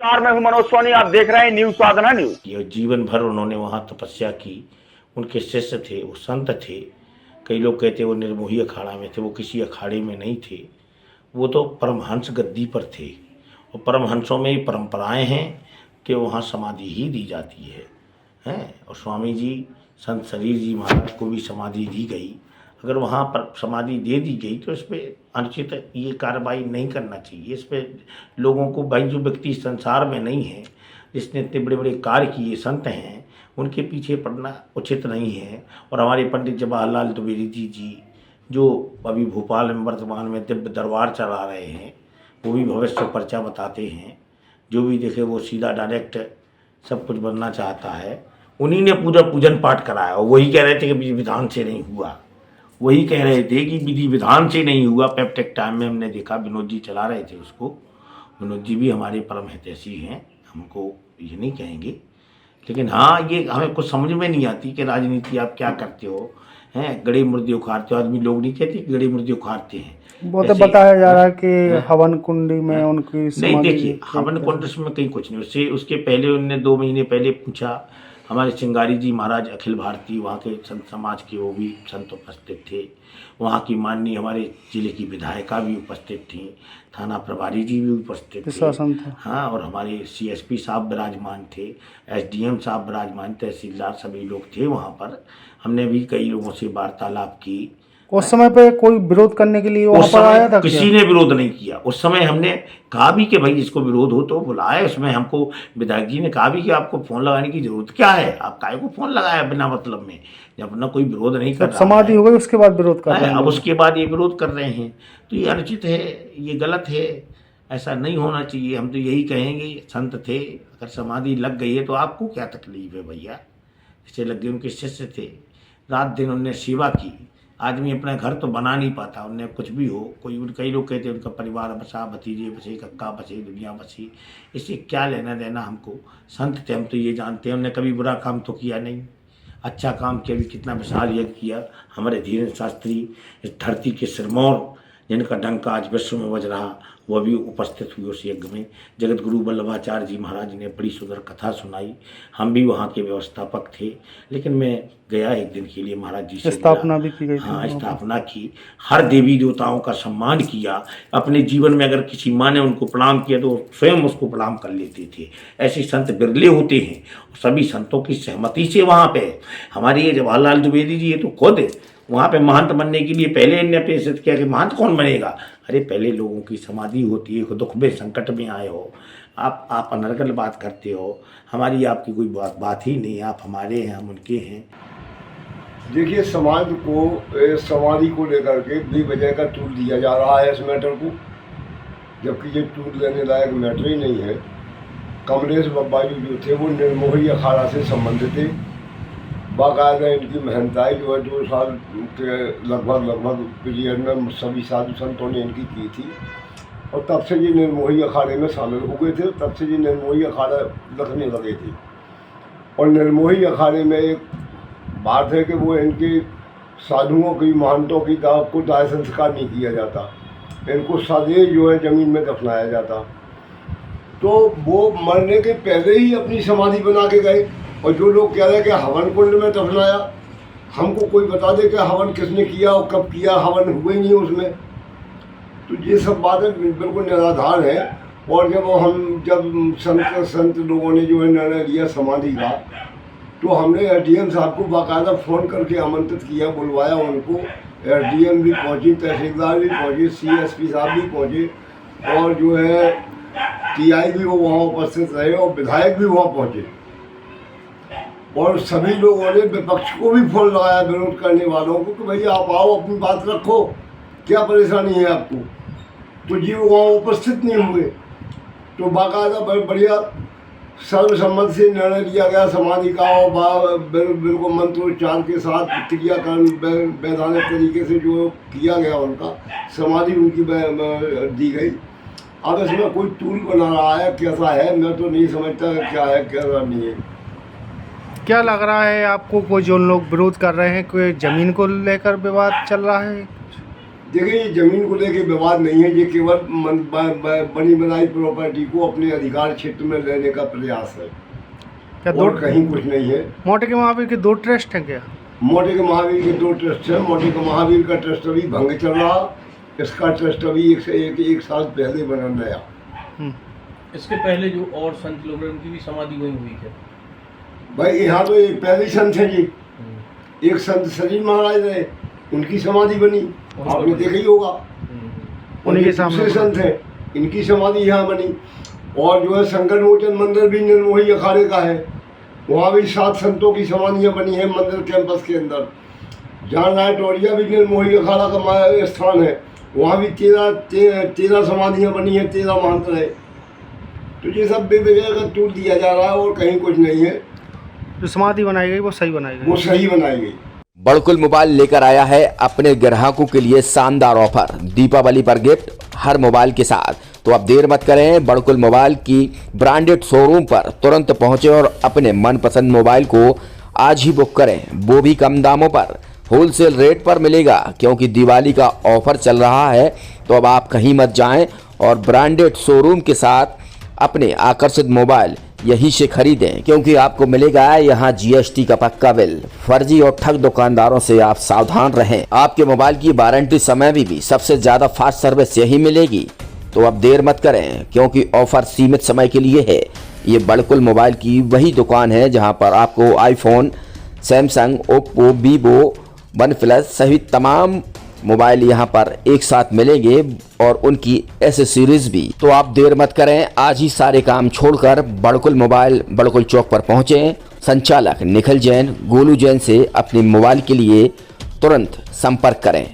नमस्कार, मैं हूं मनोज सोनी। आप देख रहे हैं न्यूज साधना न्यूज। जीवन भर उन्होंने वहाँ तपस्या की। उनके शिष्य थे, वो संत थे। कई लोग कहते वो निर्मोही अखाड़ा में थे, वो किसी अखाड़े में नहीं थे। वो तो परमहंस गद्दी पर थे। और परमहंसों में ही परंपराएं हैं कि वहाँ समाधि ही दी जाती है। और स्वामी जी संत शरीर जी महाराज को भी समाधि दी गई। अगर वहाँ पर समाधि दे दी गई तो इस पर अनुचित ये कार्रवाई नहीं करना चाहिए। इस पर लोगों को, भाई जो व्यक्ति संसार में नहीं है, जिसने इतने बड़े बड़े कार्य किए, संत हैं, उनके पीछे पड़ना उचित नहीं है। और हमारे पंडित जवाहरलाल द्विवेदी जी जो अभी भोपाल में वर्तमान में दिव्य दरबार चला रहे हैं, वो भी भविष्य पर्चा बताते हैं। जो भी देखे वो सीधा डायरेक्ट सब कुछ बनना चाहता है। उन्हीं ने पूरा पूजन पाठ कराया और वही कह रहे थे कि विधि विधान से नहीं हुआ। वही कह रहे थे कि विधि विधान से नहीं हुआ। पेप्टेक टाइम में हमने देखा, विनोद जी चला रहे थे उसको। विनोद जी भी हमारे परम हितैषी हैं, हमको ये नहीं कहेंगे। लेकिन हाँ, ये हमें कुछ समझ में नहीं आती कि राजनीति आप क्या करते हो। हैं, गड़े मुर्दे उखाड़ते हो। आदमी लोग नहीं कहते कि गड़े मुर्दे उखाड़ते हैं। वो तो बताया जा रहा है कि हवन कुंडी में उनकी नहीं, देखिए हवन कुंड में कहीं कुछ नहीं। उससे उसके पहले उनने 2 महीने पहले पूछा। हमारे चिंगारी जी महाराज अखिल भारतीय वहाँ के संत समाज के, वो भी संत उपस्थित थे। वहाँ की माननीय हमारे जिले की विधायिका भी उपस्थित थी। थाना प्रभारी जी भी उपस्थित थे। हाँ, और हमारे CSP साहब विराजमान थे, SDM साहब विराजमान, तहसीलदार, सभी लोग थे वहाँ पर। हमने भी कई लोगों से वार्तालाप की। उस समय पे कोई विरोध करने के लिए वहाँ पर आया था? किसी ने विरोध नहीं किया। उस समय हमने कहा भी कि भाई जिसको विरोध हो तो बुलाए। उसमें हमको विधायक जी ने कहा भी कि आपको फोन लगाने की जरूरत क्या है, आप काहे को फोन लगाया बिना मतलब में, जब अपना कोई विरोध नहीं कर रहा। समाधि हो गई उसके बाद विरोध कर रहे हैं। अब उसके बाद ये विरोध कर रहे हैं तो ये अनुचित है, ये गलत है, ऐसा नहीं होना चाहिए। हम तो यही कहेंगे, संत थे, अगर समाधि लग गई है तो आपको क्या तकलीफ है भैया। जैसे लग गए, उनके शिष्य थे, रात दिन उनने सेवा की। आदमी अपना घर तो बना नहीं पाता, उनने कुछ भी हो। कई लोग कहते हैं उनका परिवार बसा, भतीजे बसे, कक्का बसे, दुनिया बसी। इससे क्या लेना देना हमको। संत थे, हम तो ये जानते हैं, उनने कभी बुरा काम तो किया नहीं, अच्छा काम किया। भी कितना विशाल यज्ञ किया हमारे धीरेन्द्र शास्त्री, इस धरती के सिरमौर जिनका डंका आज विश्व में बज रहा, वह भी उपस्थित हुए उस यज्ञ में। जगत गुरु वल्लभाचार्य जी महाराज ने बड़ी सुंदर कथा सुनाई। हम भी वहाँ के व्यवस्थापक थे, लेकिन मैं गया एक दिन के लिए, महाराज जी से स्थापना भी की गई। हाँ, स्थापना की। हर देवी देवताओं का सम्मान किया। अपने जीवन में अगर किसी माँ ने उनको प्रणाम किया तो स्वयं उसको प्रणाम कर लेते थे। ऐसे संत बिरले होते हैं। सभी संतों की सहमति से वहाँ पे हमारे ये जवाहरलाल द्विवेदी जी, ये तो खुद वहाँ पे महंत बनने के लिए पहले इन्हें प्रेषित किया कि महंत कौन बनेगा। अरे पहले लोगों की समाधि होती है, दुख में संकट में आए हो, आप अनर्गल बात करते हो। हमारी आपकी कोई बात ही नहीं, आप हमारे हैं, हम उनके हैं। देखिए, समाज को समाधि को लेकर के बेवजह का टूल दिया जा रहा है इस मैटर को, जबकि ये टूल लेने लायक मैटर ही नहीं है। कमलेश बब्बा जी जो थे वो निर्मोही अखाड़ा से संबंधित थे। बाकायदा इनकी मेहनताई जो है 2 साल के लगभग पीरियड में सभी साधु संतों ने इनकी की थी। और तब से ये निर्मोही अखाड़े में शामिल हो गए थे, तब से ये निर्मोही अखाड़ा रखने लगे थे। और निर्मोही अखाड़े में एक बात है कि वो इनके साधुओं की, महंतों की दाव को दाह संस्कार नहीं किया जाता। इनको सदैव जो है ज़मीन में दफनाया जाता। तो वो मरने के पहले ही अपनी समाधि बना के गए। और जो लोग कह रहे हैं कि हवन कुंड में दफनाया, हमको कोई बता दे कि हवन किसने किया और कब किया, हवन हुए ही नहीं उसमें। तो ये सब बातें बिल्कुल निराधार है। और जब संत लोगों ने जो है निर्णय लिया समाधि का, तो हमने SDM साहब को बाकायदा फ़ोन करके आमंत्रित किया, बुलवाया उनको। SDM भी पहुंची, तहसीलदार भी पहुंचे, CSP साहब भी पहुंचे, और जो है TI भी वो वहाँ उपस्थित रहे, और विधायक भी वहाँ पहुंचे। और सभी लोगों ने विपक्ष को भी फ़ोन लगाया, विरोध करने वालों को, कि भैया आप आओ, अपनी बात रखो, क्या परेशानी है आपको। तो जी वो वहाँ उपस्थित नहीं हुए। तो बाकायदा बढ़िया सर्वसम्मति से निर्णय लिया गया समाधि का। और बिल्कुल मंत्रोच्चार के साथ क्रियाकरण वैधानिक तरीके से जो किया गया, उनका समाधि उनकी दी गई। अब इसमें कोई टूल बना रहा है, कैसा है, मैं तो नहीं समझता क्या है क्या नहीं है। क्या लग रहा है आपको, कोई जो लोग विरोध कर रहे हैं, कोई जमीन को लेकर विवाद चल रहा है? देखिए ये जमीन को लेके विवाद नहीं है, ये केवल बनी बनाई प्रॉपर्टी को अपने अधिकार क्षेत्र में लेने का प्रयास है, क्या और कहीं कुछ नहीं है। मोटे के महावीर के 2 ट्रस्ट हैं क्या? मोटे के महावीर के 2 ट्रस्ट हैं। मोटे के महावीर का ट्रस्ट अभी भंग चल रहा, इसका ट्रस्ट अभी एक साल पहले बना नया। इसके पहले जो और संत लोग हैं उनकी भी समाधि वहीं हुई है भाई। यहाँ तो एक पहले संत है जी, एक संत सलीम महाराज रहे, उनकी समाधि बनी, आपने देखा ही होगा। उन्हीं के सामने दूसरे संत हैं, इनकी समाधि यहाँ बनी। और जो है शंकर मोचन मंदिर भी निर्मोही अखाड़े का है, वहाँ भी 7 संतों की समाधियाँ बनी हैं मंदिर कैंपस के अंदर। जहाँ नायटोरिया भी निर्मोही अखाड़ा का स्थान है, वहाँ भी 13 समाधियाँ बनी हैं, 13 महंत रहे। तो ये सब बेवजह का टूट दिया जा रहा है और कहीं कुछ नहीं है। जो समाधि बनाई गई वो सही बनाई गई, वो सही बनाई गई। बड़कुल मोबाइल लेकर आया है अपने ग्राहकों के लिए शानदार ऑफर, दीपावली पर गिफ्ट हर मोबाइल के साथ। तो अब देर मत करें, बड़कुल मोबाइल की ब्रांडेड शोरूम पर तुरंत पहुंचे और अपने मनपसंद मोबाइल को आज ही बुक करें, वो भी कम दामों पर, होलसेल रेट पर मिलेगा। क्योंकि दिवाली का ऑफर चल रहा है, तो अब आप कहीं मत जाएं और ब्रांडेड शोरूम के साथ अपने आकर्षित मोबाइल यहीं से खरीदें, क्योंकि आपको मिलेगा यहाँ GST का पक्का बिल। फर्जी और ठग दुकानदारों से आप सावधान रहें। आपके मोबाइल की वारंटी समय में भी सबसे ज़्यादा फास्ट सर्विस यही मिलेगी। तो अब देर मत करें, क्योंकि ऑफर सीमित समय के लिए है। ये बड़कुल मोबाइल की वही दुकान है जहाँ पर आपको iPhone, Samsung, Oppo, Vivo, OnePlus सहित तमाम मोबाइल यहाँ पर एक साथ मिलेंगे और उनकी एसेसरीज भी। तो आप देर मत करें, आज ही सारे काम छोड़कर बड़कुल मोबाइल बड़कुल चौक पर पहुँचें। संचालक निखिल जैन, गोलू जैन से अपने मोबाइल के लिए तुरंत संपर्क करें।